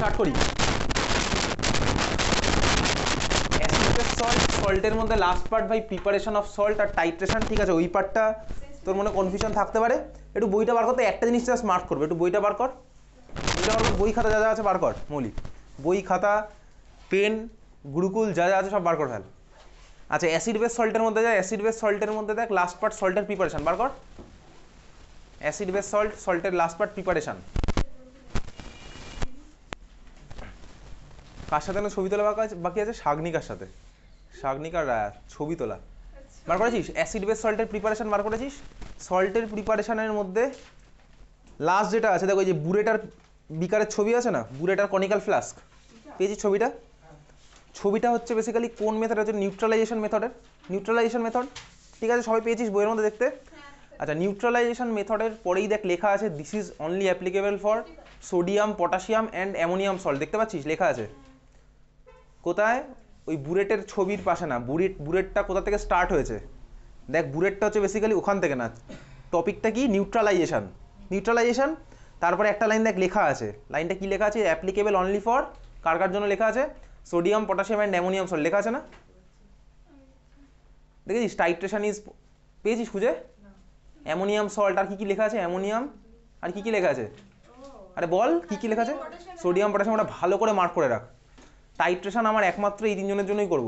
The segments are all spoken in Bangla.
স্টার্ট করি। অ্যাসিড বেস সল্ট, সল্টের মধ্যে লাস্ট পার্ট ভাই প্রিপারেশন অফ সল্ট আর টাইট্রেশন, ঠিক আছে? ওই পার্টটা তোর মনে কনফিউশন থাকতে পারে। একটু বইটা বার করতে, একটা জিনিস জাস্ট মার্ক করবে, একটু বইটা বার কর, বইটা বার কর, বই খাতা যা যা আছে বার কর মৌলিক, বই খাতা পেন গুরুকুল যা যা আছে সব বার কর ফেল। আচ্ছা অ্যাসিড বেস সল্টের মধ্যে যায়, অ্যাসিড বেস সল্টের মধ্যে দেখ লাস্ট পার্ট সল্টের প্রিপারেশন বার কর। অ্যাসিড বেস সল্ট, সল্টের লাস্ট পার্ট প্রিপারেশন কার সাথে না ছবি তোলা বাকি আছে? শাগনিকার সাথে, শাগনিক আর রায়া ছবি তোলা বার করেছিস? অ্যাসিড বেস সল্টের প্রিপারেশন বার করেছিস? সল্টের প্রিপারেশনের মধ্যে লাস্ট যেটা আছে দেখো, ওই যে বুরেটার বিকারের ছবি আছে না, বুরেটার কনিক্যাল ফ্লাস্ক, পেয়েছিস ছবিটা? ছবিটা হচ্ছে বেসিক্যালি কোন মেথড? হচ্ছে নিউট্রালাইজেশন মেথডের, নিউট্রালাইজেশন মেথড, ঠিক আছে? সবাই পেয়েছিস বইয়ের মধ্যে দেখতে? আচ্ছা নিউট্রালাইজেশন মেথডের পরেই দেখ লেখা আছে this is only applicable for sodium potassium and ammonium salt, দেখতে পাচ্ছিস লেখা আছে কোথায়? ওই বুরেটের ছবির পাশে না, বুরেটটা কোথা থেকে স্টার্ট হয়েছে দেখ, বুরেটটা হচ্ছে বেসিক্যালি ওখান থেকে না, টপিকটা কি? Neutralisation, neutralisation. তারপরে একটা লাইন দেখ লেখা আছে, লাইনটা কি লেখা আছে? অ্যাপ্লিকেবল অনলি ফর, কার কার জন্য লেখা আছে? Sodium potassium and ammonium salt লেখা আছে না? দেখেছিস? টাইট্রেশন ইজ, পেয়েছিস খুঁজে? অ্যামোনিয়াম সল্ট আর কি কি লেখা আছে? অ্যামোনিয়াম আর কি কি লেখা আছে? আরে বল কি কি লেখা আছে? সোডিয়াম পটাশিয়াম, ওটা ভালো করে মার্ক করে রাখ। টাইট্রেশন আমার একমাত্র এই তিনজনের জন্যই করব,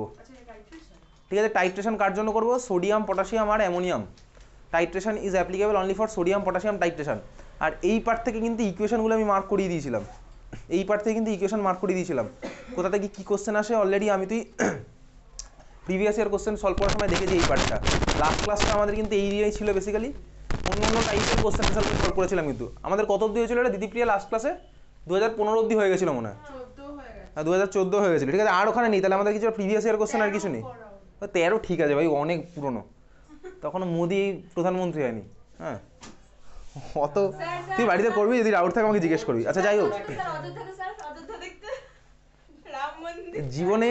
ঠিক আছে? টাইট্রেশন কার জন্য করব? সোডিয়াম পটাশিয়াম আর ammonium. Titration is applicable only for sodium potassium titration. আর এই পার্ট থেকে কিন্তু ইকুয়েশনগুলো আমি মার্ক করিয়ে দিয়েছিলাম, এই পার্ট থেকে কিন্তু ইকুয়েশন মার্ক করিয়ে দিয়েছিলাম। কোথা থেকে কী কোশ্চেন আসে অলরেডি আমি তুই প্রিভিয়াস ইয়ার কোশ্চেন সলভ করার সময় দেখেছি। এই পার্টটা লাস্ট ক্লাসটা আমাদের কিন্তু এই দিয়েই ছিল বেসিক্যালি, অন্য অন্য টাইপের কোশ্চেন সলভ করেছিলাম। কিন্তু আমাদের কত অবধি হয়েছিল এটা দিদিপ্রিয়া লাস্ট ক্লাসে? 2015 অবধি হয়ে গেছিলো মনে হয়, হ্যাঁ 2014 হয়ে গেছিলো, ঠিক আছে? আর ওখানে নেই, তাহলে আমাদের কিছু প্রিভিয়াস ইয়ার কোশ্চেন আর কিছু নেই। 13 ঠিক আছে ভাই, অনেক পুরনো, তখনও মোদি প্রধানমন্ত্রী হয়নি। হ্যাঁ অত তুই বাড়িতে করবি, যদি ডাউট থাকে আমাকে জিজ্ঞেস করবি। আচ্ছা যাই হোক, জীবনে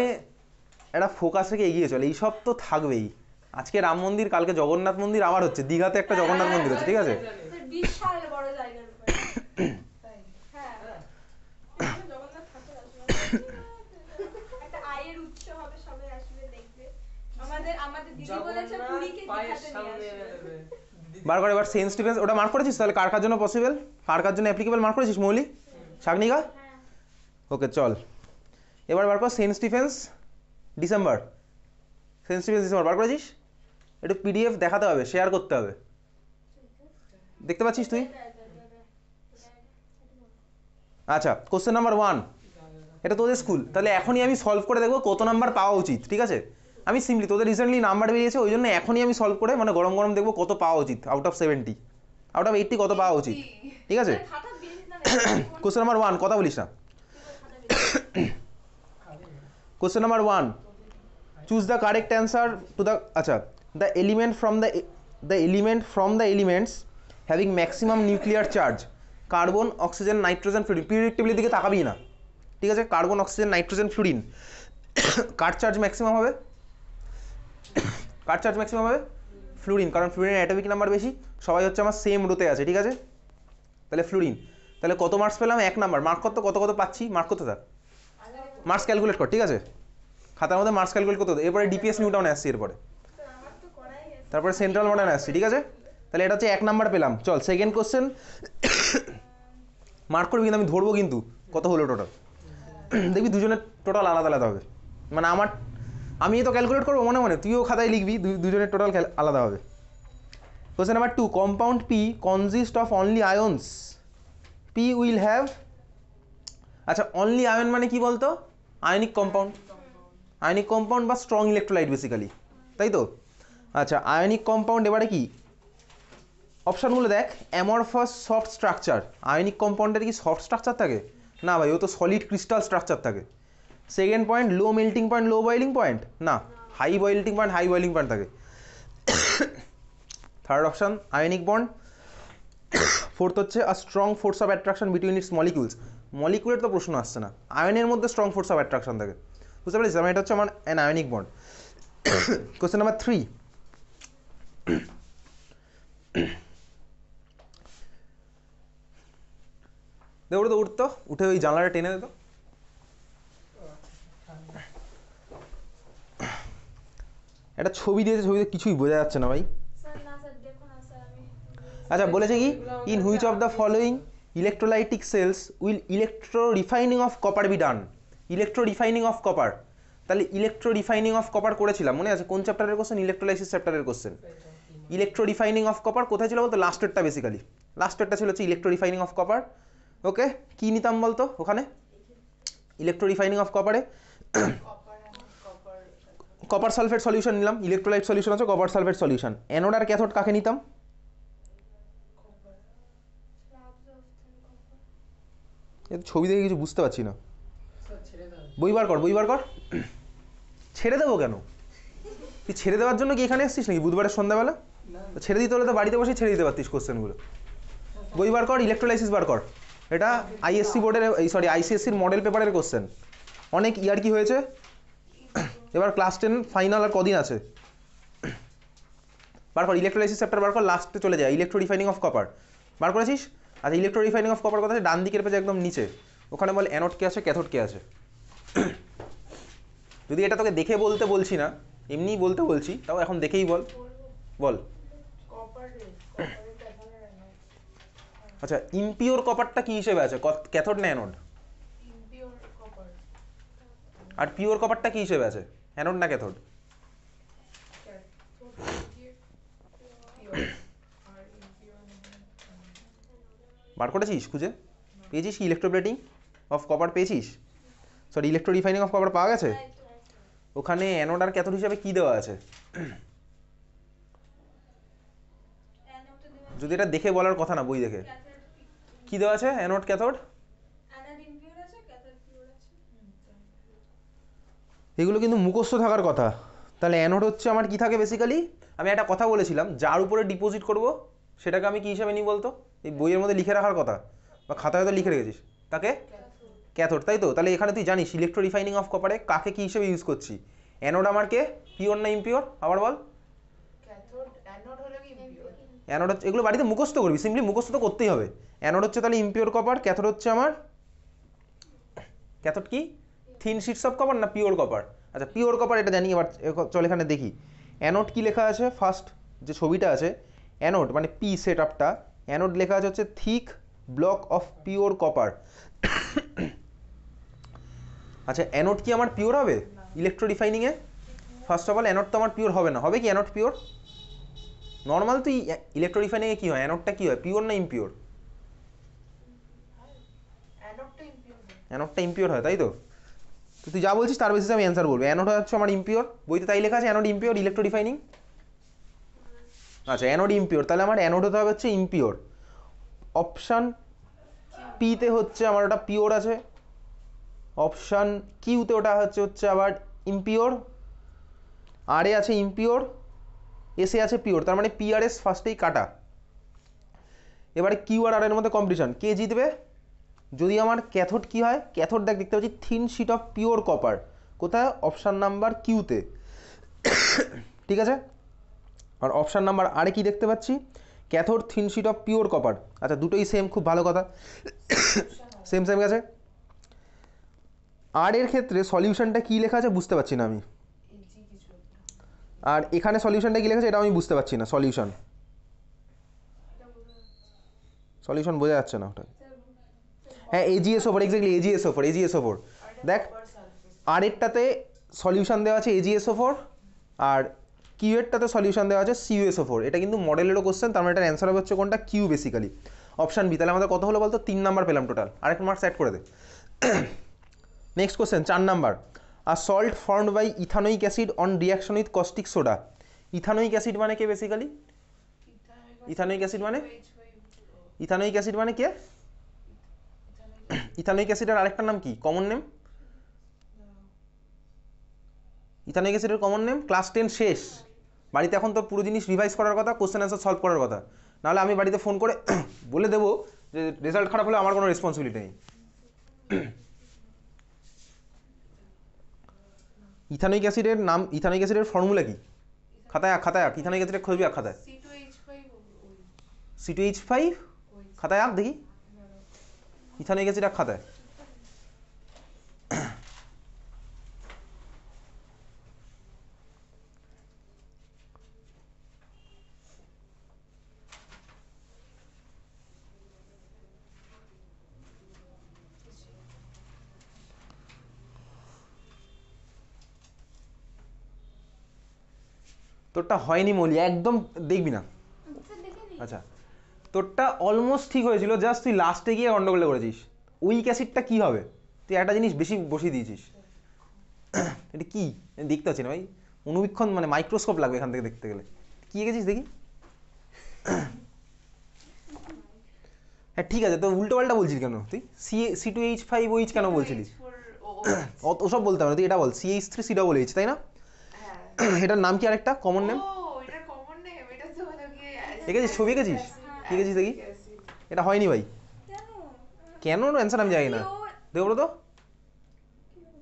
একটা ফোকাস রেখে এগিয়ে চলে, এইসব তো থাকবেই। আজকে রাম মন্দির, কালকে জগন্নাথ মন্দির আবার হচ্ছে, দীঘাতে একটা জগন্নাথ মন্দির হচ্ছে, ঠিক আছে? বার করে এবার সেন্ট স্টিফেন্স, ওটা মার্ক করেছিস? তাহলে কার কার জন্য পসিবল, কার কার জন্য অ্যাপ্লিকেবল মার্ক করেছিস? মৌলি, শাগনিকা, ওকে চল এবার বার কর Saint Stephen's December, Saint Stephen's December বার করেছিস? একটু পিডিএফ দেখাতে হবে, শেয়ার করতে হবে, দেখতে পাচ্ছিস তুই? আচ্ছা কোশ্চেন নাম্বার 1, এটা তোদের স্কুল, তাহলে এখনই আমি সলভ করে দেখবো কত নাম্বার পাওয়া উচিত, ঠিক আছে? আমি সিম্পলি তোদের রিসেন্টলি নাম্বার বেরিয়েছে ওই জন্য এখনই আমি সলভ করে মানে গরম গরম দেখবো কত পাওয়া উচিত, আউট অফ 70, আউট অফ 80 কত পাওয়া উচিত, ঠিক আছে? কোশ্চেন নাম্বার 1, কথা বলিস না। Question number 1, choose the correct answer to the, আচ্ছা the element from the elements having maximum nuclear charge, carbon oxygen nitrogen fluorine, periodic টেবিলের দিকে তাকাবি না, ঠিক আছে? কার্বন অক্সিজেন নাইট্রোজেন ফ্লুরিন, কার চার্জ ম্যাক্সিমাম হবে? কার চার্জ ম্যাক্সিমাম হবে? ফ্লুরিন, কারণ ফ্লুরিনের অ্যাটমিক নাম্বার বেশি, সবাই হচ্ছে আমার সেম রোতে আছে, ঠিক আছে? তাহলে ফ্লুরিন, তাহলে কত মার্কস পেলাম? 1 নাম্বার। মার্ক কত কত কত পাচ্ছি, মার্ক করতে থাক, মার্কস ক্যালকুলেট কর, ঠিক আছে? খাতার মধ্যে মার্কস ক্যালকুলেট করতে, এরপরে ডিপিএস নিউটনে আসছি, এরপরে তারপরে সেন্ট্রাল মডার্নে আসছি, ঠিক আছে? তাহলে এটা হচ্ছে 1 নাম্বার পেলাম। চল সেকেন্ড কোশ্চেন, মার্ক করবি কিন্তু আমি ধরবো কিন্তু কত হলো টোটাল, দেখবি দুজনের টোটাল আলাদা আলাদা হবে, মানে আমি তো ক্যালকুলেট করবো মনে মনে, তুইও খাতায় লিখবি, দুজনের টোটাল আলাদা হবে। Question number 2, compound P consist of only ions, P will have, আচ্ছা অনলি আয়ন মানে কি বলতো? আয়নিক কম্পাউন্ড, আয়নিক কম্পাউন্ড বা স্ট্রং ইলেকট্রোলাইট বেসিক্যালি, তাই তো? আচ্ছা আয়নিক কম্পাউন্ড, এবারে কি অপশানগুলো দেখ, অ্যামরফাস সফট স্ট্রাকচার, আয়নিক কম্পাউন্ডের কি সফট স্ট্রাকচার থাকে? না ভাই, ও তো সলিড ক্রিস্টাল স্ট্রাকচার থাকে। Second point, low melting point low boiling point, না high boiling point high boiling point থাকে। Third option ionic bond. Fourth হচ্ছে a strong force of attraction between its molecules, মলিকিউলের তো প্রশ্ন আসছে না, আয়নের মধ্যে স্ট্রং ফোর্স অফ অ্যাট্রাকশন থাকে, বুঝতে পারছিস? এটা হচ্ছে আমার an ionic bond. Question number 3, দেখো তো উঠতো, উঠে ওই জানলাটা টেনে দিত, একটা ছবি দিয়েছে, ছবিতে কিছুই বোঝা যাচ্ছে না ভাই। আচ্ছা বলেছে কি, in which of the following electrolytic cells will electro refining of copper be done. Electro refining of copper, তাহলে ইলেকট্রো রিফাইনিং অফ কপার করেছিলাম, মনে আছে কোন চ্যাপ্টারের কোশ্চেন? ইলেকট্রোলাইসিস চ্যাপ্টারের question. Electro refining of copper কোথায় ছিল বলতো? লাস্টেরটা, বেসিক্যালি লাস্টেরটা ছিল হচ্ছে electro refining of copper. Okay, কি নিতাম বলতো ওখানে? ইলেকট্রো রিফাইনিং অফ কপারে কপার সালফেট সলিউশন নিলাম, ইলেকট্রোলাইট সলিউশন আছে কপার সালফেট সলিউশন। অ্যানোড আর ক্যাথোড কাকে নিতাম? ছবি দেখে কিছু বুঝতে পারছি না। বই বার কর, বই বার কর। ছেড়ে দেবো কেন? তুই ছেড়ে দেওয়ার জন্য কি এখানে এসছিস নাকি বুধবারের সন্ধ্যাবেলা? ছেড়ে দিতে হলে তো বাড়িতে বসে ছেড়ে দিতে পারতিস কোশ্চেনগুলো। বই বার কর, ইলেকট্রোলাইসিস বার কর। এটা আইএসসি বোর্ডের, সরি আইসিএসসির মডেল পেপারের কোশ্চেন। অনেক ইয়ার কি হয়েছে। এবার ক্লাস 10 ফাইনাল আর কদিন আছে? বার কর ইলেকট্রোলাইসিস চ্যাপ্টার বার কর, লাস্টে চলে যায় ইলেকট্রো রিফাইনিং অফ কপার। বার করেছিস? আচ্ছা ইলেকট্রো রিফাইনিং অফ কপার কথা আছে ডান দিকের পেজে একদম নিচে, ওখানে বল অ্যানোড কে আছে ক্যাথোড কে আছে। যদি এটা তোকে দেখে বলতে বলছি না, এমনিই বলতে বলছি, তাও এখন দেখেই বল। বল। আচ্ছা ইমপিওর কপারটা কি হিসেবে আছে, ক্যাথোড না অ্যানোড? আর পিওর কপারটা কি হিসেবে আছে, অ্যানোড না ক্যাথোড? বার করেছিস খুঁজে? পেয়েছিস কি ইলেকট্রোপ্লেটিং অফ কপার পেয়েছিস? Sorry electro refining of copper পাওয়া গেছে? ওখানে অ্যানোড আর ক্যাথোড হিসাবে কি দেওয়া আছে? যদি এটা দেখে বলার কথা না, বই দেখে কি দেওয়া আছে? অ্যানোড ক্যাথোড এগুলো কিন্তু মুখস্থ থাকার কথা। তাহলে অ্যানোড হচ্ছে আমার কি থাকে বেসিক্যালি, আমি একটা কথা বলেছিলাম, যার উপরে ডিপোজিট করব সেটাকে আমি কি হিসাবে নিই বলতো? এই বইয়ের মধ্যে লিখে রাখার কথা বা খাতায় হয়তো লিখে রেখেছিস, তাকে ক্যাথোড, তাই তো? তাহলে এখানে তুই জানিস ইলেকট্রো রিফাইনিং অফ কপারে কাকে কি হিসেবে ইউজ করছি। অ্যানোড আমার কে, পিওর না ইমপিওর? আবার বল। অ্যানোড হচ্ছে, এগুলো বাড়িতে মুখস্থ করবি, সিম্পলি মুখস্থ তো করতেই হবে। অ্যানোড হচ্ছে তাহলে ইমপিওর কপার, ক্যাথোড হচ্ছে আমার, ক্যাথোড কি থিন শিটস অফ কপার না পিওর কপার? আচ্ছা পিওর কপার এটা জানি। এবার চল এখানে দেখি অ্যানোড কি লেখা আছে। ফার্স্ট যে ছবিটা আছে অ্যানোড মানে পি সেট আপটা, অ্যানোড লেখা আছে হচ্ছে thick block of pure copper. আচ্ছা অ্যানোড কি আমার পিওর হবে ইলেকট্রো রিফাইনিংয়ে? ফার্স্ট অফ অল অ্যানোড তো আমার পিওর হবে না, হবে কি অ্যানোড পিওর? নর্মাল তুই ইলেকট্রো রিফাইনিংয়ে কী হয়, অ্যানোডটা কী হয়, পিওর না ইমপিওর? অ্যানোডটা ইমপিওর হয়, তাই তো? তো তুই যা বলছিস তার বেসিসে আমি অ্যান্সার বলবো। অ্যানোড হচ্ছে আমার ইমপিওর, বইতে তাই লেখা আছে অ্যানোড ইমপিওর ইলেকট্রো রিফাইনিং। আচ্ছা অ্যানোড ইমপিওর, তাহলে আমার অ্যানোড হতে হবে হচ্ছে ইমপিওর। অপশান পিতে হচ্ছে আমার ওটা পিওর আছে, অপশান কিউতে ওটা হচ্ছে আবার ইমপিওর, আর এ আছে ইমপিওর, এসে আছে পিওর, তার মানে পি আর এস ফার্স্টেই কাটা। এবারে কিউ আর এর মধ্যে কম্পিটিশন, কে জিতবে? যদি আমার ক্যাথোড কি হয়, ক্যাথোড দেখ দেখতে পাচ্ছি thin sheet of pure copper, কোথায়? অপশান নাম্বার কিউতে, ঠিক আছে? আর অপশান নাম্বার আরে কি দেখতে পাচ্ছি, cathode thin sheet of pure copper. আচ্ছা দুটোই সেম, খুব ভালো কথা, সেম সেম গেছে। আর এর ক্ষেত্রে সলিউশনটা কি লেখা আছে বুঝতে পারছি না আমি, আর এখানে সলিউশনটা কি লেখা আছে এটা আমি বুঝতে পারছি না। সলিউশন সলিউশন বোঝা যাচ্ছে না ওটা। হ্যাঁ এজিএসও4, এক্স্যাক্টলি এজিএসও4। দেখ আর এরটাতে সলিউশন দেওয়া আছে এজিএসও4, আর কিউ এরটাতে সলিউশন দেওয়া আছে সিইউএসও4। এটা কিন্তু মডেলেরও কোশ্চেন, তার মানে এটার অ্যান্সার হবে হচ্ছে কোনটা, কিউ বেসিক্যালি, অপশান বি। তাহলে আমাদের কত হলো বলতো? 3 নাম্বার পেলাম টোটাল, আরেক মার্কস অ্যাড করে দে। নেক্সট কোশ্চেন 4 নাম্বার, আর salt formed by ethanoic acid on reaction with caustic soda. Ethanoic acid মানে কে বেসিক্যালি? ইথানোইক অ্যাসিড মানে, ইথানোইক অ্যাসিড মানে কে? ইথানোইক অ্যাসিডের আরেকটা নাম কি, কমন নেম? ইথানোইক অ্যাসিডের কমন নেম? ক্লাস 10 শেষ, বাড়িতে এখন তোর পুরো জিনিস রিভাইজ করার কথা, কোশ্চেন অ্যান্সার সলভ করার কথা, নাহলে আমি বাড়িতে ফোন করে বলে দেবো যে রেজাল্ট খারাপ হলে আমার কোনো রেসপন্সিবিলিটি নেই। ইথানোইক অ্যাসিডের নাম, ইথানোইক অ্যাসিডের ফর্মুলা কি? খাতায় খাতায় ইথানোইক অ্যাসিডের খুঁজবি খাতায়, C2H5, খাতায় আঁক দেখি ইথানোইক অ্যাসিড খাতায়। তোরটা হয়নি মলি, একদম দেখবি না। আচ্ছা তোরটা অলমোস্ট ঠিক হয়েছিল, জাস্ট তুই লাস্টে গিয়ে গন্ডগোলটা করেছিস। উইক অ্যাসিডটা কী হবে, তুই একটা জিনিস বেশি বসিয়ে দিয়েছিস। এটা কি দেখতে পাচ্ছি না ভাই, অনুবীক্ষণ মানে মাইক্রোস্কোপ লাগবে এখান থেকে দেখতে গেলে। কী এঁকেছিস দেখি। হ্যাঁ ঠিক আছে, তো উল্টো পাল্টা বলছিস কেন তুই? C2H5OH কেন বলছিলিস? ওসব বলতে হবে না, তুই এটা বল CH3COOH, তাই না? এটার নাম কি আরেকটা কমন নেম? এঁকেছিস, ছবি এঁকেছিস, কি এঁকেছিস দেখি। এটা হয়নি ভাই, কেন অ্যান্সার আমি জানি না, দেখবো তো।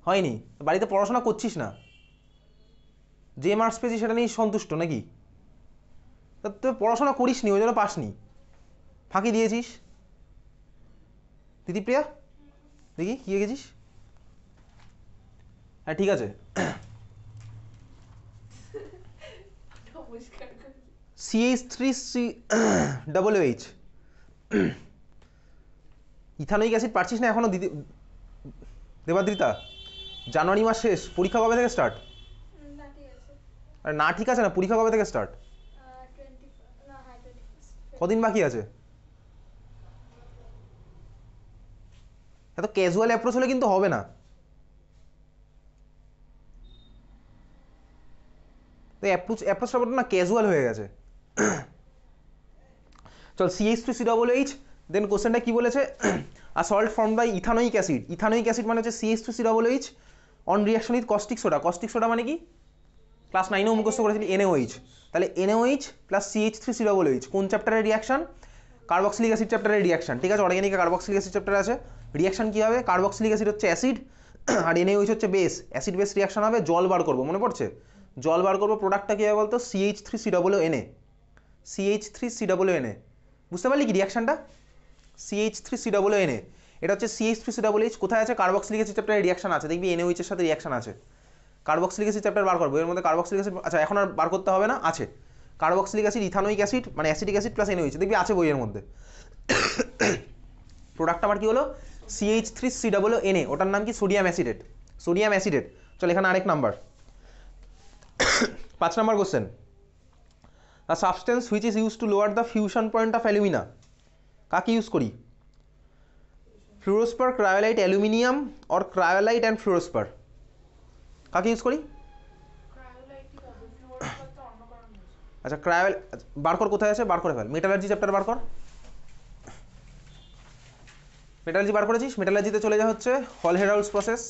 হয়নি, বাড়িতে পড়াশোনা করছিস না, যে মার্কস পেয়েছিস সেটা নিয়ে সন্তুষ্ট নাকি? তুই পড়াশোনা করিস নি, ওই জন্য পাসনি, ফাঁকি দিয়েছিস। দিদিপ্রিয়া দেখি কি এঁকেছিস। হ্যাঁ ঠিক আছে, CH3COOH ইথানোইক অ্যাসিড পারছিস না এখনো দিদি দেবাদ্রিতা? জানুয়ারি মাস শেষ, পরীক্ষা কবে থেকে স্টার্ট? আরে না ঠিক আছে না, পরীক্ষা কবে থেকে স্টার্ট? কদিন বাকি আছে? এত ক্যাজুয়াল অ্যাপ্রোচ হলে কিন্তু হবে না। তো অ্যাপ্রোচটা না ক্যাজুয়াল হয়ে গেছে। চল CH3COOH, দেন কোশ্চেনটা কি বলেছে, a salt form by ethanoic acid. Ethanoic acid মানে হচ্ছে CH3COOH on reaction with caustic soda. Caustic soda মানে কি, ক্লাস 9এও মুখস্থ করেছিলি, NaOH। তাহলে NaOH প্লাস CH3COOH কোন চ্যাপ্টারের রিয়াকশন? কার্বক্সিলিক অ্যাসিড চ্যাপ্টারের রিয়াকশন। ঠিক আছে, অর্গানিকে কার্বক্সিলিক অ্যাসিড চ্যাপ্টার আছে, রিয়াকশন কি হবে? কার্বক্সিলিক অ্যাসিড হচ্ছে অ্যাসিড আর NaOH হচ্ছে বেস, অ্যাসিড বেস রিয়াকশন হবে, জল বার করবো, মনে পড়ছে? জল বার করবো, প্রোডাক্টটা কী হবে বলতো? CH3COONA। CH3COONA বুঝতে পারলি কি রিয়াকশনটা? CH3COONA, এটা হচ্ছে CH3COOH কোথায় আছে? কার্বক্সিলিক অ্যাসিড চ্যাপ্টারে রিয়াকশন আছে, দেখবি NaOH এর সাথে রিয়াকশন আছে। কার্বক্সিলিক অ্যাসিড চ্যাপ্টার বার করবো, এর মধ্যে কার্বক্সিলিক অ্যাসিড, আচ্ছা এখন আর বার করতে হবে না, আছে কার্বক্সিলিক অ্যাসিড, ইথানোইক অ্যাসিড মানে অ্যাসিটিক অ্যাসিড প্লাস NaOH, দেখবি আছে বইয়ের মধ্যে। প্রোডাক্ট আমার কি হলো? CH3COONA, ওটার নাম কি? সোডিয়াম অ্যাসিডেট। সোডিয়াম অ্যাসিডেট। চল এখানে আরেক number, 5 number question. A substance which is used to lower the fusion point of alumina, কাকে ইউজ করি? Fluorspar, cryolite, aluminium or cryolite and fluorspar, কাকে ইউজ করি? আচ্ছা ক্রায়োল বার কর, কোথায় আছে বার করে ফেল। মেটালার্জি চ্যাপ্টার বার কর, মেটালার্জি বার করেছিস? মেটালার্জিতে চলে যা হচ্ছে হল হেরাল্ডস প্রসেস,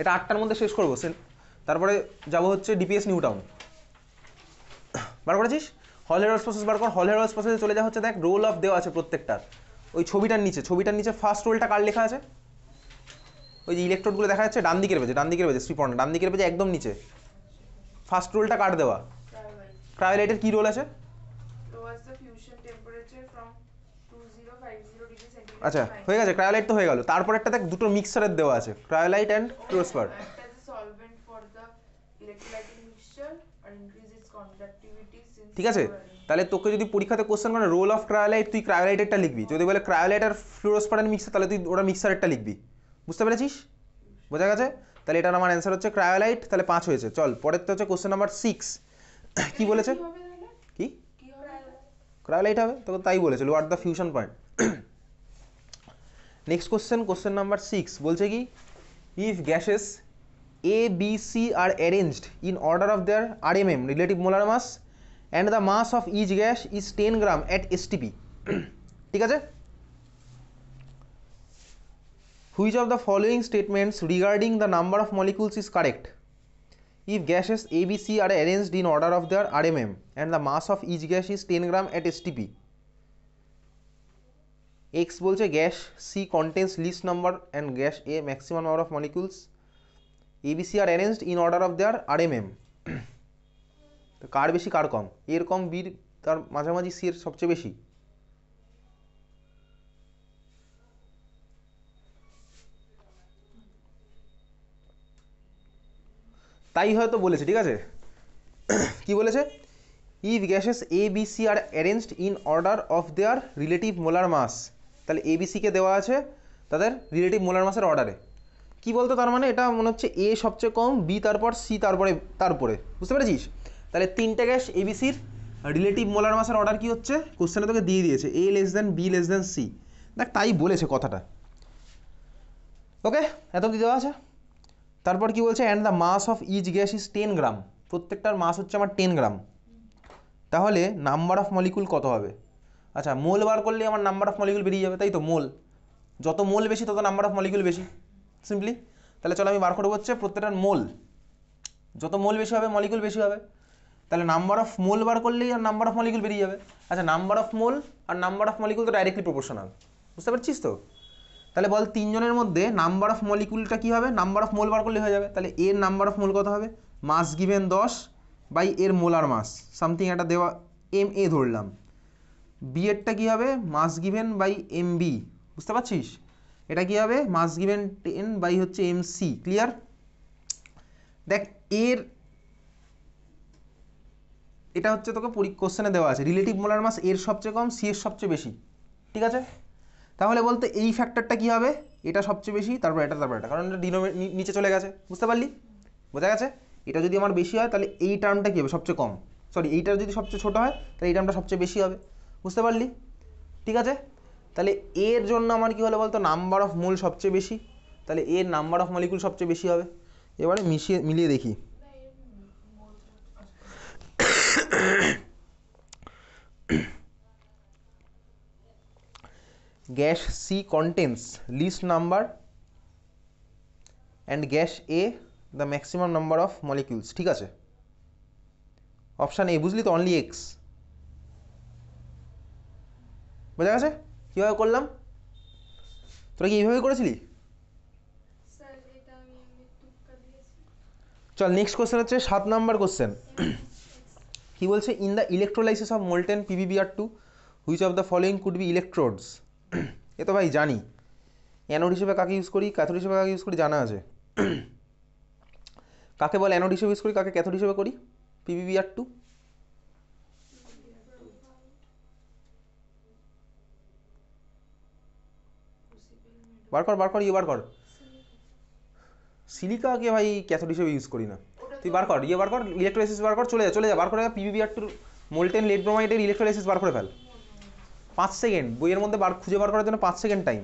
এটা 8টার মধ্যে শেষ করবো, তারপরে যাব হচ্ছে ডিপিএস নিউ টাউন। বার করেছিস? হল হেরাল্ডস প্রসেস বার কর। হল হেরাল্ডস প্রসেসে চলে যা হচ্ছে, দেখ রোল অফ দেওয়া আছে প্রত্যেকটার, ওই ছবিটার নিচে ফার্স্ট রোলটা কার লেখা আছে? ওই যে ইলেকট্রোডগুলো দেখা যাচ্ছে ডান দিকের পেজে শ্রীপর্ণা ডান দিকের পেজে একদম নিচে ফার্স্ট রোলটা কার দেওয়া? ক্রায়োলাইটের কি রোল আছে? আচ্ছা হয়ে গেছে, ক্রায়োলাইট তো হয়ে গেল, তারপর একটা দেখ দুটো মিক্সারের দেওয়া আছে, ক্রায়োলাইট অ্যান্ড ফ্লুরোস্পার। ঠিক আছে, তাহলে তোকে যদি পরীক্ষাতে কোশ্চেন করে রোল অফ ক্রায়োলাইট, তুই ক্রায়োলাইটেরটা লিখবি, যদি বলে ক্রায়োলাইট আর ফ্লুরোস্পার মিক্সার, তাহলে তুই ওটা মিক্সারেরটা লিখবি। বুঝতে পেরেছিস? বোঝা গেছে? তাহলে এটার আমার অ্যান্সার হচ্ছে ক্রায়োলাইট, তাহলে 5 হয়েছে। চল পরেরটা হচ্ছে কোশ্চেন নাম্বার 6, কি বলেছে? কি ক্রায়োলাইট হবে, তোকে তাই বলেছে, lower the fusion point. Next question number 6 বলছে কি, if gases A, B, C are arranged in order of their RMM relative molar mass and the mass of each gas is 10 gram at STP. ঠিক আছে, which of the following statements regarding the number of molecules is correct? If gases A, B, C are arranged in order of their RMM and the mass of each gas is 10 gram at STP. X বলছে gas C contains least number and gas A maximum number of molecules. A, B, C are arranged in order of their RMM. তো কার বেশি কার কম? এর কম, বির তার মাঝামাঝি, সি এর সবচেয়ে বেশি। তাই হয়তো বলেছে, ঠিক আছে। কি বলেছে? If gases A, B, C are arranged in order of their relative molar mass, তাহলে A, B, C কে দেওয়া আছে তাদের রিলেটিভ মোলার মাসের অর্ডারে। কি বলতো, তার মানে এটা মনে হচ্ছে এ সবচেয়ে কম, বি তারপর সি তারপরে বুঝতে পেরেছিস? তাহলে তিনটে গ্যাস এবিসির রিলেটিভ মোলার মাসের অর্ডার কি হচ্ছে, কোশ্চেনে তোকে দিয়ে দিয়েছে A less than B less than C. দেখ তাই বলেছে কথাটা। ওকে, এত অব্দি দেওয়া আছে। তারপর কি বলছে, and the mass of each gas is 10 gram, প্রত্যেকটার মাস হচ্ছে আমার 10 গ্রাম। তাহলে নাম্বার অফ মলিকুল কত হবে? আচ্ছা, মোল বার করলে আমার নাম্বার অফ মলিকুল বেরিয়ে যাবে, তাই তো? মোল, যত মোল বেশি তত নাম্বার অফ মলিকুল বেশি, সিম্পলি। তাহলে চলো আমি বার করবো হচ্ছে প্রত্যেকটার মোল, যত মোল বেশি হবে মলিকুল বেশি হবে। তাহলে নাম্বার অফ মোল বার করলেই আর নাম্বার অফ মলিকুল বেরিয়ে যাবে। আচ্ছা, নাম্বার অফ মোল আর নাম্বার অফ মলিকুল তো ডাইরেক্টলি প্রপোর্শনাল, বুঝতে পারছিস তো? তাহলে বল তিনজনের মধ্যে নাম্বার অফ মলিকুলটা কী হবে, নাম্বার অফ মোল বার করলে হয়ে যাবে। তাহলে এর নাম্বার অফ মোল কত হবে, মাস গিভেন 10 বাই এর মোলার মাস, সামথিং একটা দেওয়া MA ধরলাম। বি এরটা কী হবে, মাস গিভেন বাই MB, বুঝতে পারছিস? এটা কী হবে, মাস গিভেন 10 বাই হচ্ছে MC। ক্লিয়ার? দেখ এর এটা হচ্ছে তোকে কোশ্চেনে দেওয়া আছে রিলেটিভ মোলার মাস এর সবচেয়ে কম, সি এর সবচেয়ে বেশি, ঠিক আছে? তাহলে বলতে এই ফ্যাক্টরটা কী হবে, এটা সবচেয়ে বেশি, তারপর এটা, তারপর এটা, কারণ এটা নিচে চলে গেছে, বুঝতে পারলি? বোঝা গেছে? এটা যদি আমার বেশি হয় তাহলে এই টার্মটা কী হবে, সবচেয়ে কম, সরি এইটার যদি সবচেয়ে ছোটো হয় তাহলে এই টার্মটা সবচেয়ে বেশি হবে, বুঝতে পারলি? ঠিক আছে, তাহলে এর জন্য আমার কী হলো বলতো, নাম্বার অফ মোল সবচেয়ে বেশি, তাহলে এর নাম্বার অফ মলিকুল সবচেয়ে বেশি হবে। এবারে মিলিয়ে দেখি। Gas C contains least number and gas A the maximum number of molecules, ঠিক আছে? অপশান এ, বুঝলি তো? Only x. বোঝা গেছে কীভাবে করলাম? তোরা কি এইভাবে করেছিলি? চল নেক্সট কোশ্চেন হচ্ছে 7 নাম্বার কোশ্চেন। কি বলছে, in the electrolysis of molten PbBr2 which of the following could be electrodes? এ তো ভাই জানি, অ্যানোড হিসেবে কাকে ইউজ করি, ক্যাথোড হিসেবে কাকে ইউজ করি জানা আছে। কাকে বল অ্যানোড হিসেবে ইউজ করি, কাকে ক্যাথোড হিসেবে করি PbBr2? বার কর ইয়ে বার কর। সিলিকাকে ভাই ক্যাথোড হিসেবে ইউজ করি না, তুই বার কর, ইয়ে বার কর, ইলেকট্রোলাইসিস বার কর, চলে যা বার করে PbBr2 মোল্টেন লেড ব্রোমাইডের ইলেকট্রোলাইসিস বার করে ফেল। 5 সেকেন্ড, বইয়ের মধ্যে খুঁজে বার করার জন্য 5 সেকেন্ড টাইম।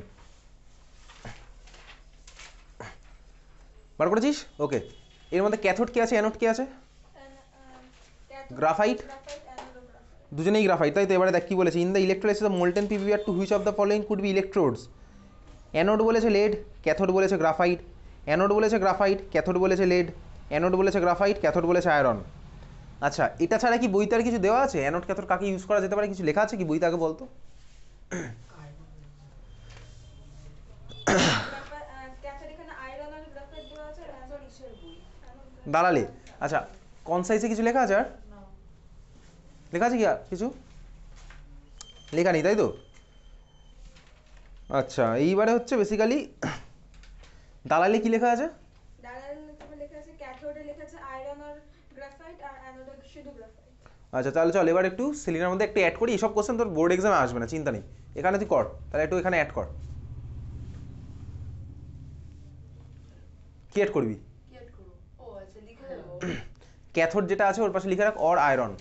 বার করেছিস? ওকে, এর মধ্যে ক্যাথোড কে আছে, অ্যানোড কে আছে? গ্রাফাইট, দুজনেই গ্রাফাইট, তাই তো? এবারে দেখ কি বলেছে, in the electrolysis of molten PbBr2 which of the following could be electrodes? Anode বলেছে লেড, ক্যাথোড বলেছে গ্রাফাইট, অ্যানোড বলেছে গ্রাফাইট, ক্যাথোড বলেছে লেড, অ্যানোড বলেছে গ্রাফাইট, ক্যাথোড বলেছে আয়রন। আচ্ছা, এটা ছাড়া কি বইতে আর কিছু দেওয়া আছে? অ্যানোড ক্যাথোড কাকে ইউজ করা যেতে পারে, কিছু লেখা আছে কি বইতে? আগে বলতো। দাঁড়ালে, আচ্ছা কোন সাইজে কিছু লেখা আছে? আর লেখা আছে কি আর কিছু? লেখা নেই, তাই তো? আচ্ছা, এইবারে হচ্ছে বেসিক্যালি দালালে কি লেখা আছে? আচ্ছা তাহলে চল এবার একটু সেলিনার মধ্যে একটু অ্যাড করি। এইসব কোশ্চেন তোর বোর্ড এক্সামে আসবে না, চিন্তা নেই, এখানে তুই কর, তাহলে একটু এখানে অ্যাড কর। কি অ্যাড করবি? ক্যাথোড যেটা আছে ওর পাশে লিখে রাখ অর আয়রন,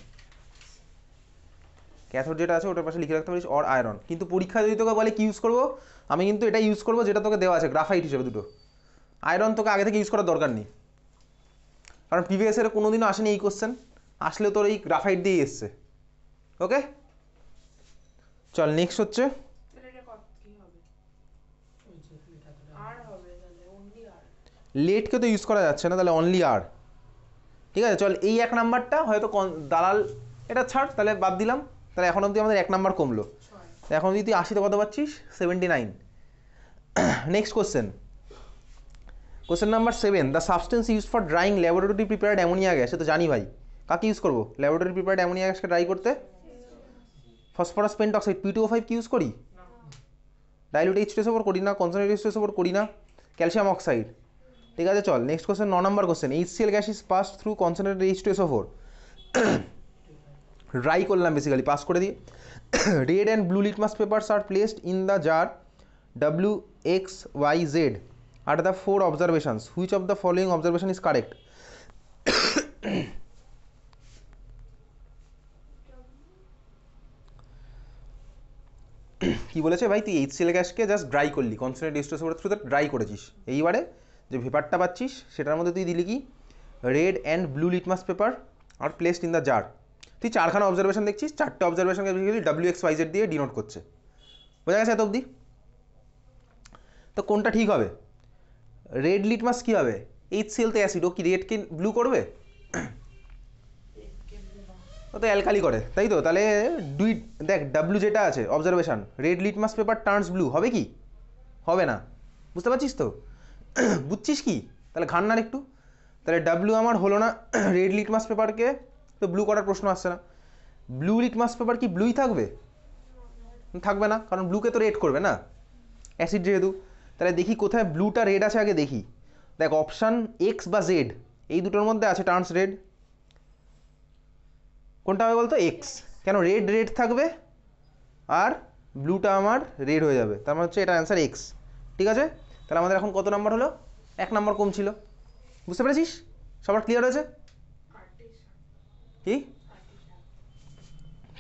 ক্যাথোড যেটা আছে ওটার পাশে লিখে রাখতে পারিস অর আয়রন। কিন্তু পরীক্ষা যদি তোকে বলে কি ইউজ করবো, আমি কিন্তু এটা ইউজ করবো যেটা তোকে দেওয়া আছে গ্রাফাইট হিসেবে দুটো। আয়রন তোকে আগে থেকে ইউজ করার দরকার নেই, কারণ প্রিভিয়াস ইয়ারে কোনোদিনও আসেনি এই কোশ্চেন, আসলেও তোর এই গ্রাফাইট দিয়েই এসছে। ওকে চল নেক্সট হচ্ছে, লেটকে তো ইউজ করা যাচ্ছে না, তাহলে অনলি আর। ঠিক আছে, চল এই 1 নাম্বারটা হয়তো দালাল, এটা ছাড়, তাহলে বাদ দিলাম। তাহলে এখন অবধি আমাদের 1 নাম্বার কমলো। এখন যদি তুই 80তে কত পাচ্ছিস? 79। Next question, question number 7, the substance use for drying laboratory prepared ammonia gas. সে তো জানি ভাই, কাকে ইউজ করবো ল্যাবরেটরি প্রিপেয়ার্ড অ্যামোনিয়া গ্যাসকে ড্রাই করতে? ফসফরাস পেন্টক্সাইড P2O5 কি ইউজ করি? ডাইলুট H2SO4 করি না, কনসেন্ট্রেট H2SO4 করি না, ক্যালসিয়াম অক্সাইড। ঠিক আছে চল নেক্সট কোশ্চেন, 9 নম্বর question, HCl gas is pass through concentrate H2SO4। Dry করলাম বেসিক্যালি, পাস করে দিয়ে। Red and blue litmus papers are placed in the jar WXYZ At the 4 observations, which of the following observation is correct? কি বলেছে ভাই, তুই HCl গ্যাসকে জাস্ট ড্রাই করলি, কনসেন্ট্রেট H2SO4 থ্রুতে ড্রাই করেছিস, এইবারে যে ভেপারটা পাচ্ছিস সেটার মধ্যে তুই দিলি কি red and blue litmus paper are placed in the jar. তুই 4খানা অবজারভেশন দেখছিস, 4টে অবজারভেশনকে WXYZ দিয়ে ডিনোট করছে, বোঝা গেছে এত অবধি? তো কোনটা ঠিক হবে? রেড লিটমাস কী হবে? HCl তো অ্যাসিড, ও কি রেডকে ব্লু করবে? ও তো অ্যালকালি করে, তাই তো? তাহলে দুই দেখ ডাব্লু যেটা আছে observation, red litmus paper turns blue, হবে কি? হবে না, বুঝতে পারছিস তো? বুঝছিস কি? তাহলে ঘান্নার একটু, তাহলে ডাব্লু আমার হলো না, রেড লিটমাস পেপারকে তো ব্লু করার প্রশ্ন আসছে না। ব্লু লিটমাস পেপার কি ব্লুই থাকবে? থাকবে না, কারণ ব্লুকে তো রেড করবে না, অ্যাসিড যেহেতু। তাহলে দেখি কোথায় ব্লুটা রেড আছে আগে দেখি। দেখ অপশান এক্স বা জেড এই দুটোর মধ্যে আছে টার্নস রেড, কোনটা হবে বলতো? এক্স। কেন রেড রেড থাকবে আর ব্লুটা আমার রেড হয়ে যাবে, তার মানে হচ্ছে এটা অ্যান্সার এক্স। ঠিক আছে, তাহলে আমাদের এখন কত নাম্বার হলো? 1 নাম্বার কম ছিল, বুঝতে পেরেছিস? সবার ক্লিয়ার হয়েছে কি?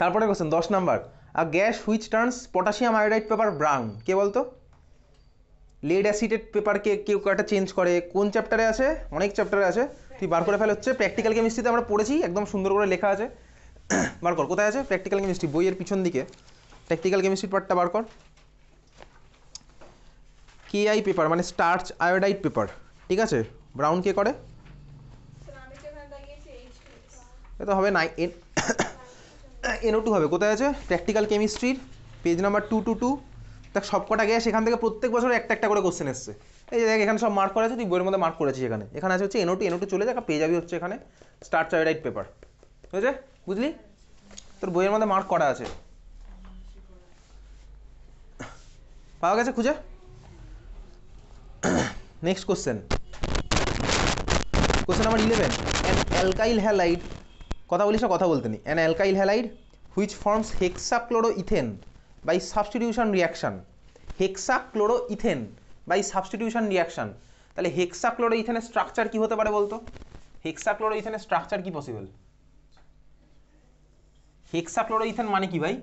তারপরে question 10 number, a gas which turns potassium iodide paper brown, কে বলতো? লেড অ্যাসিডেড পেপারকে কেউ একটা চেঞ্জ করে, কোন চ্যাপ্টারে আছে? অনেক চ্যাপ্টারে আছে, তুই বার করে ফেল। হচ্ছে প্র্যাকটিক্যাল কেমিস্ট্রিতে আমরা পড়েছি, একদম সুন্দর করে লেখা আছে, বার কর। কোথায় আছে প্র্যাকটিক্যাল কেমিস্ট্রি? বইয়ের পিছন দিকে প্র্যাকটিক্যাল কেমিস্ট্রির পার্টটা বার কর। KI পেপার মানে স্টার্চ আয়োডাইড পেপার, ঠিক আছে? ব্রাউন কে করে? এটা হবে না, NO2 হবে। কোথায় আছে? প্র্যাকটিক্যাল কেমিস্ট্রির পেজ নাম্বার 222। দেখ সবকটা গিয়ে সেখান থেকে প্রত্যেক বছর একটা একটা করে কোশ্চেন এসছে। এই যে দেখ এখানে সব মার্ক করা আছে, তুই বইয়ের মধ্যে মার্ক করেছিস। এখানে আছে হচ্ছে NO2 চলে যাক, পেয়ে যাবি হচ্ছে এখানে স্টার্চ আয়োডাইড পেপার, বুঝেছে? বুঝলি? তোর বইয়ের মধ্যে মার্ক করা আছে, পাওয়া গেছে খুঁজে? Next question, question number 11, an alkyl halide, কথা বলিস না, কথা বলতে নি। An alkyl halide which forms hexachloroethane by substitution reaction. Hexachloroethane by substitution reaction, তাহলে হেক্সাক্লোরোইথেনের স্ট্রাকচার কি হতে পারে বলতো? হেক্সাক্লোরোইথেনের স্ট্রাকচার কি পসিবল? হেক্সাক্লোরোইথেন মানে কি ভাই?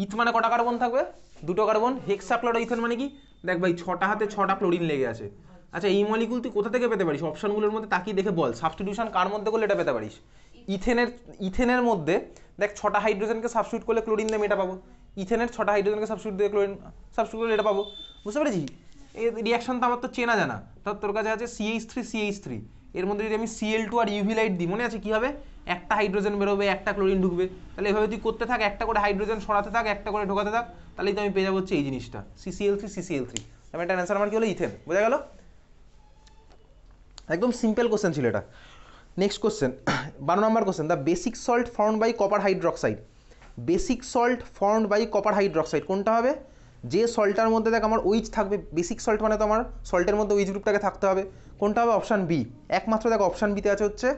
ইথ মানে কটা কার্বন থাকবে? 2টো কার্বন। হেক্সাক্লোরোইথেন মানে কি? দেখ ভাই 6টা হাতে 6টা ক্লোরিন লেগে আছে। আচ্ছা এই মলিকুল তুই কোথা থেকে পেতে পারিস? অপশনগুলোর মধ্যে তাকিয়ে দেখে বল, সাবস্টিটিউশন কার মধ্যে করলে এটা পেতে পারিস? ইথেনের মধ্যে দেখ 6টা হাইড্রোজেনকে সাবস্টিটিউট করলে ক্লোরিন দিয়ে এটা পাবো। ইথেনের 6টা হাইড্রোজেনকে সাবস্টিটিউট দিয়ে ক্লোরিন সাবস্টিটিউট করলে এটা পাবো, বুঝতে পেরেছিস? এই রিয়াকশন তো আমার তো চেনা জানা। তোর কাছে আছে CH3 এর মধ্যে যদি আমি Cl2 আর UV লাইট দিই, মনে আছে কি হবে? একটা হাইড্রোজেন বেরোবে, একটা ক্লোরিন ঢুকবে। তাহলে এভাবে তুই করতে থাক, একটা করে হাইড্রোজেন সরাতে থাক, একটা করে ঢোকাতে থাক, তাহলেই তো আমি পেয়ে যাবো হচ্ছে এই জিনিসটা CCl3। তাহলে এটার অ্যান্সার আমার কি হলো? ইথেন। বোঝা গেল? একদম সিম্পল কোশ্চেন ছিল এটা। নেক্সট কোশ্চেন 12 নম্বর question, the basic salt formed by copper hydroxide. Basic salt formed by copper hydroxide কোনটা হবে? যে সল্টটার মধ্যে দেখ আমার ওইচ থাকবে, বেসিক সল্ট মানে তো আমার সল্টের মধ্যে ওইচ গ্রুপটাকে থাকতে হবে। কোনটা হবে? Option B. একমাত্র দেখ অপশান বিতে আছে হচ্ছে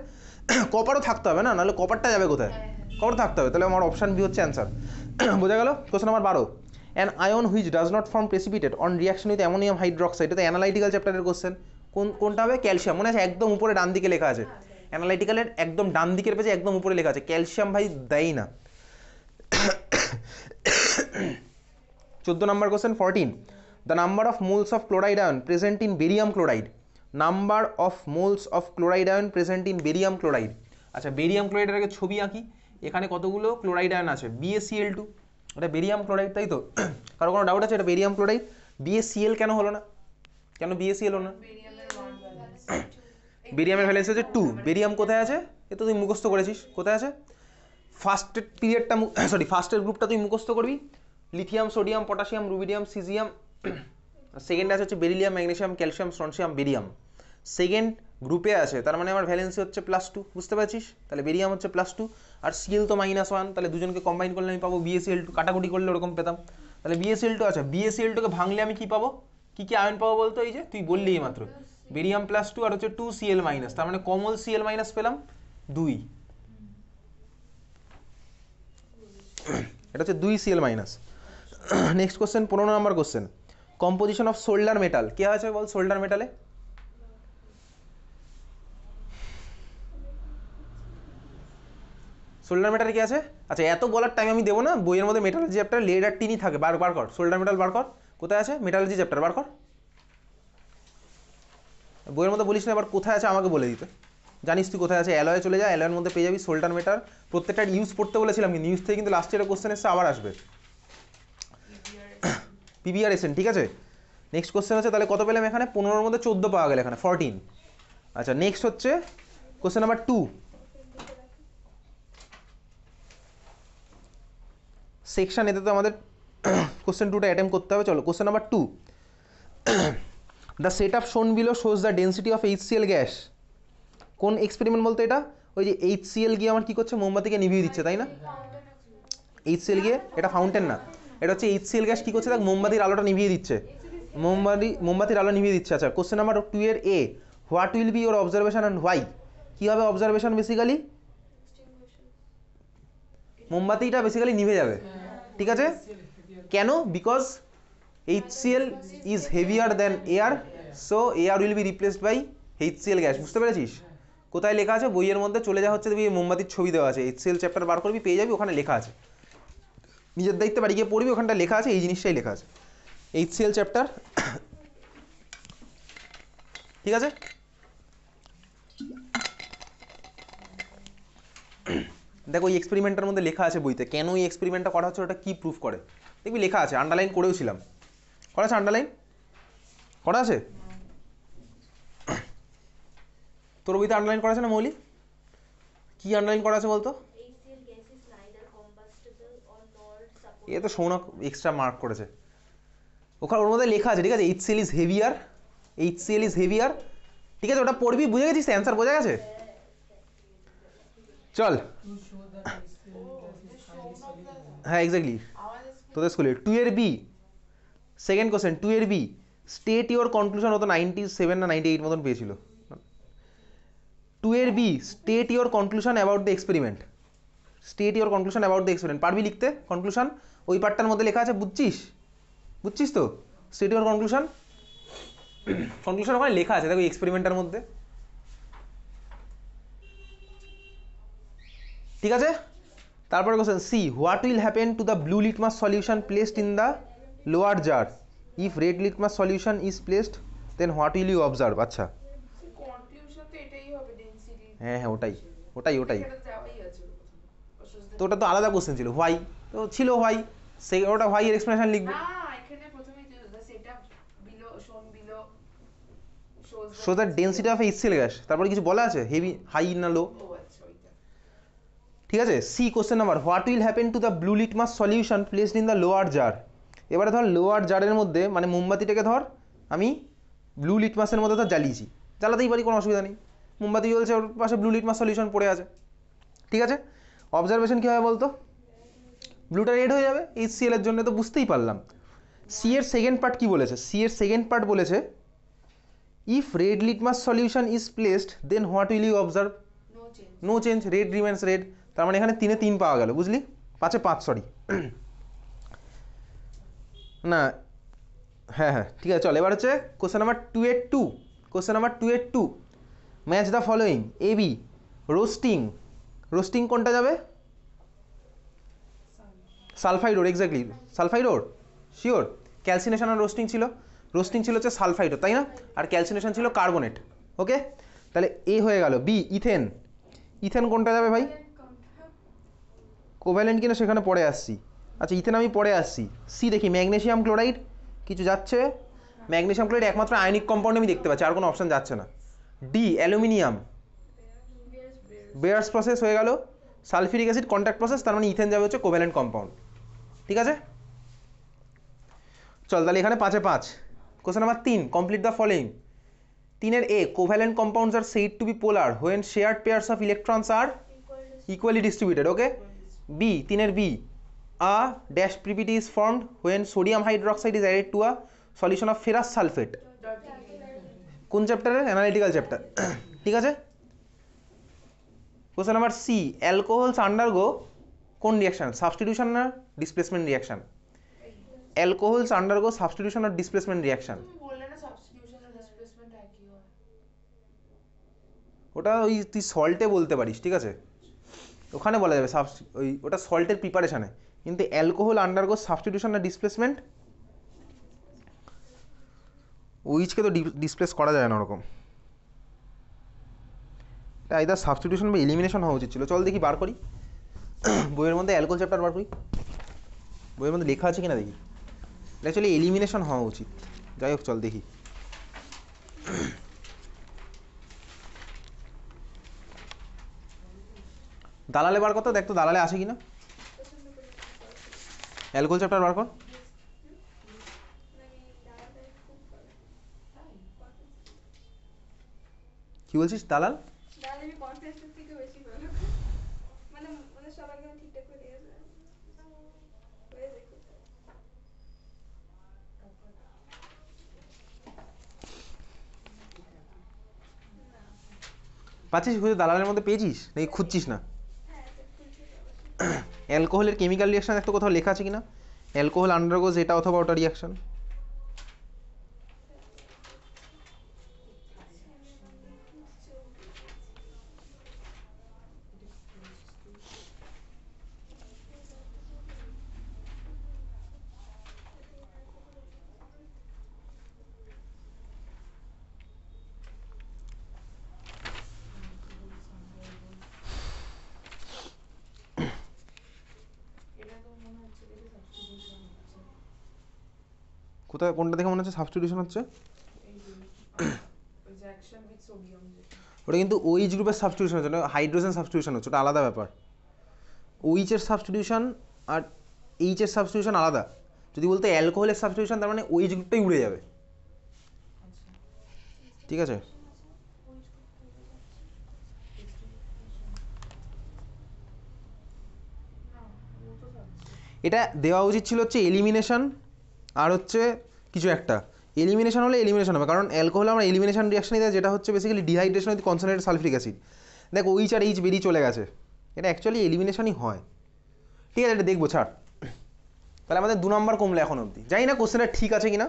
কপারও থাকতে হবে না, নাহলে কপারটা যাবে কোথায়? কপার থাকতে হবে, তাহলে আমার অপশান বি হচ্ছে অ্যান্সার। বোঝা গেল? Question number 12, an ion which does not form precipitate on reaction with ammonium hydroxide. এটা অ্যানালাইটিক্যাল চ্যাপ্টারের কোশ্চেন। কোনটা হবে? ক্যালসিয়াম। মনে আছে একদম উপরে ডান দিকে লেখা আছে, অ্যানালাইটিক্যালের একদম ডান দিকের পেজে একদম উপরে লেখা আছে ক্যালসিয়াম। ভাই দেয় না। 14 number question 14, the number of moles of chloride ion present in barium chloride. Number of moles of chloride ion present in barium chloride. আচ্ছা বেরিয়াম ক্লোরাইডের আগে ছবি আঁকি, এখানে কতগুলো ক্লোরাইড আয়ন আছে? BaCl2, এটা বেরিয়াম ক্লোরাইড, তাই তো? কারো কোনো ডাউট আছে এটা বেরিয়াম ক্লোরাইড? BaCl কেন হলো না? কেন BaCl হলো না? বেরিয়ামের ভ্যালেন্স হচ্ছে 2। বেরিয়াম কোথায় আছে? এ তো তুই মুখস্থ করেছিস। কোথায় আছে? ফার্স্টের পিরিয়ডটা, সরি ফার্স্টের গ্রুপটা তুই মুখস্থ করবি, lithium, sodium, potassium, rubidium, caesium. সেকেন্ডে আছে হচ্ছে beryllium, magnesium, calcium, strontium, barium. Second গ্রুপে আছে, তার মানে আমার ভ্যালেন্সি হচ্ছে +2, বুঝতে পারছিস? তাহলে বেরিয়াম হচ্ছে +2 আর Cl তো -1, তাহলে দুজনকে কম্বাইন করলে আমি পাবো BaCl2। কাটাকুটি করলে ওরকম পেতাম। তাহলে BaCl2 আছে, BaCl2কে ভাঙলে আমি কি পাবো? কি কি আয়ন পাবো বলতো? এই যে তুই বললি এই মাত্র, বেরিয়াম +2 আর হচ্ছে 2Cl-, তার মানে কমল Cl- পেলাম 2। এটা হচ্ছে 2Cl-। Next question 15 number question, composition of solder metal, কে আছে বল সোল্ডার মেটালে? সোল্ডার মেটাল কি আছে? আচ্ছা এত বলার টাইম আমি দেবো না, বইয়ের মধ্যে মেটালজি চ্যাপ্টার লেড আর টিনই থাকে, বার কর সোল্ডার মেটাল বার কর, কোথায় আছে মেটালজি চ্যাপ্টার বার কর। বইয়ের মধ্যে বলিস না, এবার কোথায় আছে আমাকে বলে দিতে, জানিস তুই কোথায় আছে, অ্যালয়ে চলে যা, অ্যালয়ের মধ্যে পেয়ে যাবি সোল্ডার মেটাল। প্রত্যেকটা ইউজ পড়তে বলেছিলাম কিন্তু ইউজ থেকে কিন্তু লাস্ট ইয়ারে কোশ্চেন এসছে, আবার আসবে পিবিআরএসএন, ঠিক আছে। নেক্সট কোশ্চেন হচ্ছে তাহলে কত পেলাম এখানে, 15-র মধ্যে 14 পাওয়া গেল এখানে 14। আচ্ছা নেক্সট হচ্ছে কোশ্চেন নাম্বার 2, সেকশন এতে তো আমাদের কোশ্চেন 2টা অ্যাটেম্প করতে হবে। চলো question number 2, the set up shown below shows the density of HCl gas. কোন এক্সপেরিমেন্ট বলতে এটা? ওই যে HCl গিয়ে আমার কি করছে, মোমবাতিকে নিভিয়ে দিচ্ছে, তাই না? HCl গিয়ে, এটা ফাউন্টেন না, এটা হচ্ছে HCl গ্যাস কি করছে, দেখ মোমবাতির আলোটা নিভিয়ে দিচ্ছে, মোমবাতির আলো নিভিয়ে দিচ্ছে। আচ্ছা কোশ্চেন নাম্বার 2 এর A, what will be your observation and why? কী হবে অবজারভেশন? বেসিক্যালি মোমবাতিটা বেসিক্যালি নিভে যাবে, ঠিক আছে। কেন? Because HCl is heavier than air, so air will be replaced by HCl gas. বুঝতে পেরেছিস? কোথায় লেখা আছে বইয়ের মধ্যে, চলে যাওয়া হচ্ছে দেখবি মোমবাতির ছবি দেওয়া আছে, HCl চ্যাপ্টার বার করবি পেয়ে যাবি, ওখানে লেখা আছে, নিজের দায়িত্বে বাড়ি গিয়ে পড়বি, ওখানটা লেখা আছে, এই জিনিসটাই লেখা আছে HCl চ্যাপ্টার, ঠিক আছে। দেখো এই এক্সপেরিমেন্টের মধ্যে লেখা আছে বইতে, কেন এই এক্সপেরিমেন্টটা করা হচ্ছে, ওটা কী প্রুফ করে দেখবি লেখা আছে, আন্ডারলাইন করেও ছিলাম, করা আছে আন্ডারলাইন করা আছে, তোর বইতে আন্ডারলাইন করা আছে না মৌলি? কি আন্ডারলাইন করা আছে বলতো? এ তো সৌনক এক্সট্রা মার্ক করেছে, ওখানে ওর মধ্যে লেখা আছে, ঠিক আছে, HCl is heavier, HCl is heavier, ঠিক আছে, ওটা পড়বি, বুঝে গেছিস, অ্যান্সার বোঝা গেছে। চল হ্যাঁ এক্স্যাক্টলি, তোদের স্কুলে 2 এর বি, সেকেন্ড কোশ্চেন 2 এর বি, স্টেট ইওর কনক্লুশন, হতো 97 না 98 মতন পেয়েছিল। 2 এর B, state your conclusion about the experiment, state your conclusion about the experiment, পারবি লিখতে কনক্লুশন? ওই পার্টটার মধ্যে লেখা আছে, বুঝছিস? বুঝছিস তো? স্টেট ইওর কনক্লুশন, কনক্লুশন ওখানে লেখা আছে দেখো এক্সপেরিমেন্টের মধ্যে, ঠিক আছে। তারপরে question C, what will happen to the blue litmus solution placed in the lower jar if red litmus solution is placed, then what will you observe? আচ্ছা হ্যাঁ হ্যাঁ ওটাই ওটাই ওটাই, তো ওটা তো আলাদা কোশ্চেন ছিল, হোয়াই তো ছিল, হোয়াই সে ওটা হোয়াই এর এক্সপ্লেনেশন লিখবো। Show the density of HCl gas, তারপরে কিছু বলা আছে হেভি, হাই না লো, ঠিক আছে। C question number, what will happen to the blue litmus solution placed in the lower jar. এবারে ধর লোয়ার জারের মধ্যে, মানে মোমবাতিটাকে ধর আমি ব্লু লিটমাসের মধ্যে ধর জ্বালিয়েছি, জ্বালাতেই পারি, কোনো অসুবিধা নেই, মোমবাতি জ্বলছে, ওর পাশে ব্লু লিটমাস সলিউশন পড়ে আছে, ঠিক আছে। অবজারভেশন কী হবে বলতো? ব্লুটা রেড হয়ে যাবে HCl এর জন্য, তো বুঝতেই পারলাম। সি এর সেকেন্ড পার্ট কি বলেছে? সি এর সেকেন্ড পার্ট বলেছে, if red litmus solution is placed then what will you observe? No change, red remains red, তার মানে এখানে 3-এ 3 পাওয়া গেল, বুঝলি, 5-এ 5, সরি না হ্যাঁ হ্যাঁ ঠিক আছে। চল এবার হচ্ছে কোশ্চেন নাম্বার 2 এর 2, কোশ্চেন নাম্বার 2 এর 2, match the following, A B, roasting, roasting কোনটা যাবে? Sulphide ore, exactly sulphide ore, sure. Calcination আর রোস্টিং ছিল, রোস্টিং ছিল হচ্ছে সালফাইড ওর, তাই না, আর ক্যালসিনেশন ছিল কার্বনেট, ওকে। তাহলে এ হয়ে গেল। বি, ইথেন, ইথেন কোনটা যাবে ভাই? কোভ্যালেন্ট কিনা সেখানে পরে আসছি, আচ্ছা ইথেন আমি পরে আসছি। সি দেখি, ম্যাগনেসিয়াম ক্লোরাইড কিছু যাচ্ছে, ম্যাগনেসিয়াম ক্লোরাইড একমাত্র আয়নিক কম্পাউন্ড আমি দেখতে পাচ্ছি, আর কোনো অপশন যাচ্ছে না। ডি, অ্যালুমিনিয়াম, বেয়ার্স প্রসেস হয়ে গেল, সালফিউরিক অ্যাসিড কন্ট্যাক্ট প্রসেস, তার মানে ইথেন যাবে হচ্ছে কোভ্যালেন্ট কম্পাউন্ড, ঠিক আছে। চল তাহলে এখানে 5-এ 5। Question number 3, complete the following. 3-এর A, covalent compounds are said to be polar when shared pairs of electrons are equally distributed, okay. B, 3-এর B, a dash PPT is formed when sodium hydroxide is added to a solution of ferrous sulfate, কোন চ্যাপ্টারের? অ্যানালিটিক্যাল চ্যাপ্টার, ঠিক আছে। Question number C, alcohols undergo কোন রিয়াকশন, সাবস্টিটিউশন না displacement reaction? Alcohols undergo substitution আর ডিসপ্লেসমেন্ট রিয়াকশন। ওটা ওই তুই সল্টে বলতে পারিস, ঠিক আছে, ওখানে বলা যাবে ওই ওটা সল্টের প্রিপারেশানে। কিন্তু অ্যালকোহল আন্ডারগো সাবস্টিটিউশন আর ডিসপ্লেসমেন্ট, উইচকে তো ডিসপ্লেস করা যায় না ওরকম। এটা আইদার সাবস্টিটিউশন বা এলিমিনেশন হওয়া উচিত ছিল। চল দেখি বার করি বইয়ের মধ্যে অ্যালকোহল চ্যাপ্টার বার করি, বইয়ের মধ্যে লেখা আছে কিনা দেখি। অ্যাকচুয়ালি এলিমিনেশন হওয়া উচিত, যাই হোক চল দেখি। দালালে বার কত দেখ তো, দালালে আছে কিনা অ্যালকোহল চ্যাপ্টার বার কর। কি বলছিস দালাল? পাচ্ছিস খুঁজে, দালালের মধ্যে পেয়েছিস নাকি খুঁজছিস না? অ্যালকোহলের কেমিক্যাল রিয়াকশন একটা কোথাও লেখা আছে কিনা, অ্যালকোহল আন্ডারগোজ এটা অথবা ওটা রিয়াকশন। কোথায় কোনটা দেখে মনে হচ্ছে সাবস্টিটিউশন হচ্ছে? ওটা কিন্তু ওইচ গ্রুপের সাবস্টিটিউশন হচ্ছে না, হাইড্রোজেন সাবস্টিটিউশন হচ্ছে, ওটা আলাদা ব্যাপার। ওইচের সাবস্টিটিউশন আর এইচের সাবস্টিটিউশন আলাদা। যদি বলতে অ্যালকোহলের সাবস্টিটিউশন, তার মানে ওইচ গ্রুপটাই উড়ে যাবে, ঠিক আছে। এটা দেওয়া উচিত ছিল হচ্ছে এলিমিনেশন আর হচ্ছে কিছু একটা। এলিমিনেশন হলে এলিমিনেশন হবে, কারণ অ্যালকোহল আমরা এলিমিনেশন রিয়াকশনই দেয়, যেটা হচ্ছে basically dehydration with concentrated sulphuric acid. দেখ ওইচ আর এইচ বেরিয়ে চলে গেছে, এটা অ্যাকচুয়ালি এলিমিনেশনই হয়, ঠিক আছে। এটা দেখবো ছাড়। তাহলে আমাদের 2 নম্বর কমলে এখন অবধি, জানি না কোশ্চেনটা ঠিক আছে কিনা।